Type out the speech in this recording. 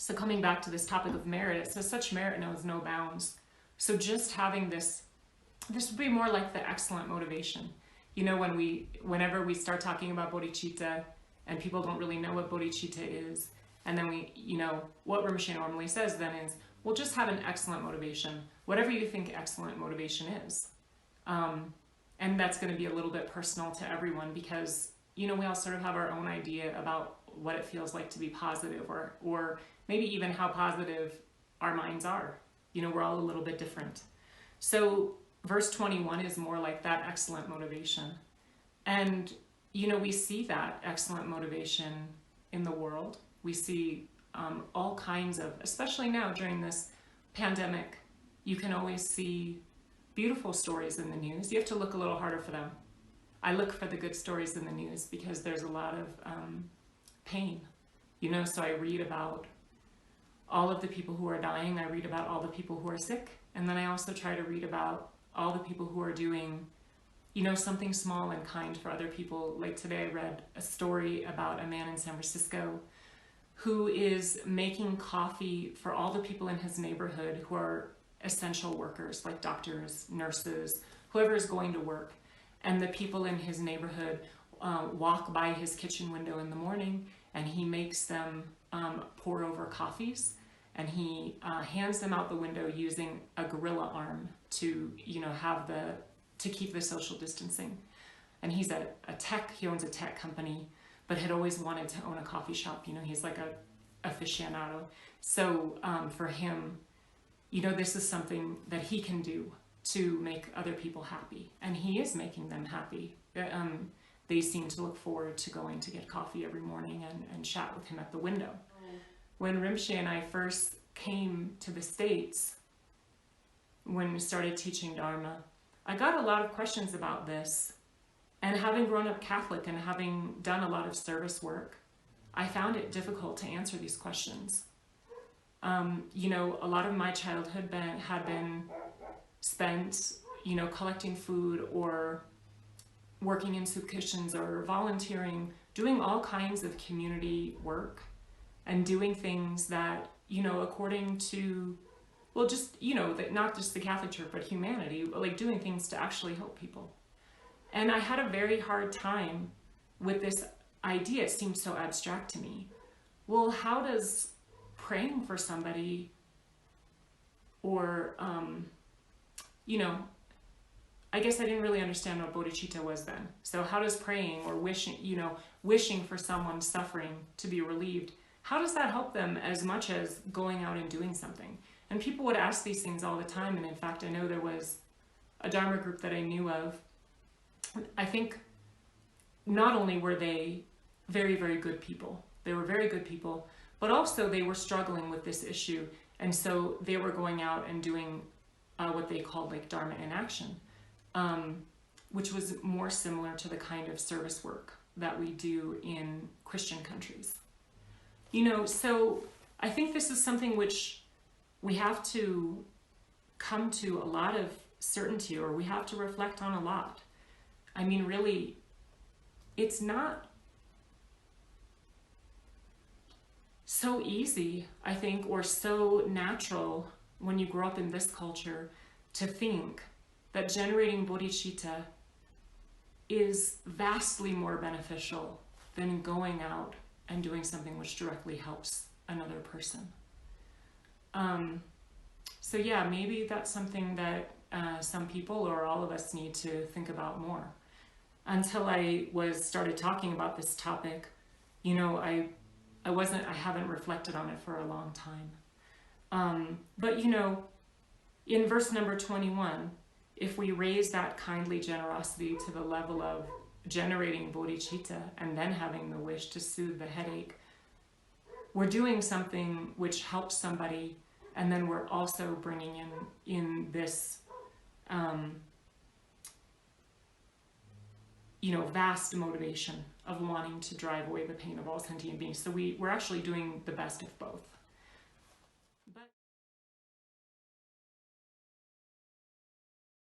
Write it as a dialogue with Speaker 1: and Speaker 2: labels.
Speaker 1: So coming back to this topic of merit, it says such merit knows no bounds. So just having this would be more like the excellent motivation. You know, whenever we start talking about bodhicitta and people don't really know what bodhicitta is, and then what Rinpoche normally says then is, well, just have an excellent motivation, whatever you think excellent motivation is. And that's going to be a little bit personal to everyone because, we all sort of have our own idea about what it feels like to be positive or maybe even how positive our minds are. We're all a little bit different. So verse 21 is more like that excellent motivation. And, we see that excellent motivation in the world. We see all kinds of, especially now during this pandemic, you can always see beautiful stories in the news. You have to look a little harder for them. I look for the good stories in the news because there's a lot of pain, so I read about all of the people who are dying. I read about all the people who are sick. And then I also try to read about all the people who are doing, something small and kind for other people. Like today I read a story about a man in San Francisco who is making coffee for all the people in his neighborhood who are essential workers, like doctors, nurses, whoever is going to work. And the people in his neighborhood walk by his kitchen window in the morning and he makes them pour over coffees, and he hands them out the window using a gorilla arm to, to keep the social distancing. And he's he owns a tech company, but had always wanted to own a coffee shop. He's like a aficionado. So for him, this is something that he can do to make other people happy. And he is making them happy. They seem to look forward to going to get coffee every morning and chat with him at the window. When Rinpoche and I first came to the States, when we started teaching Dharma, I got a lot of questions about this. And having grown up Catholic and having done a lot of service work, I found it difficult to answer these questions. A lot of my childhood had been spent, collecting food or working in soup kitchens or volunteering, doing all kinds of community work and doing things that, according to, well, just, that not just the Catholic Church, but humanity, like doing things to actually help people. And I had a very hard time with this idea. It seemed so abstract to me. Well, how does praying for somebody or, I guess I didn't really understand what bodhicitta was then. So how does praying or wishing for someone suffering to be relieved, how does that help them as much as going out and doing something? And people would ask these things all the time. And in fact, I know there was a Dharma group that I knew of. I think not only were they very, very good people, but also they were struggling with this issue. And so they were going out and doing what they called like Dharma in action, which was more similar to the kind of service work that we do in Christian countries. So I think this is something which we have to come to a lot of certainty, or we have to reflect on a lot. I mean, really, it's not so easy, I think, or so natural when you grow up in this culture to think that generating bodhicitta is vastly more beneficial than going out and doing something which directly helps another person. So yeah, maybe that's something that some people or all of us need to think about more. Until I started talking about this topic, I haven't reflected on it for a long time. But in verse number 21, if we raise that kindly generosity to the level of generating bodhicitta and then having the wish to soothe the headache, we're doing something which helps somebody, and then we're also bringing in this vast motivation of wanting to drive away the pain of all sentient beings. So we're actually doing the best of both.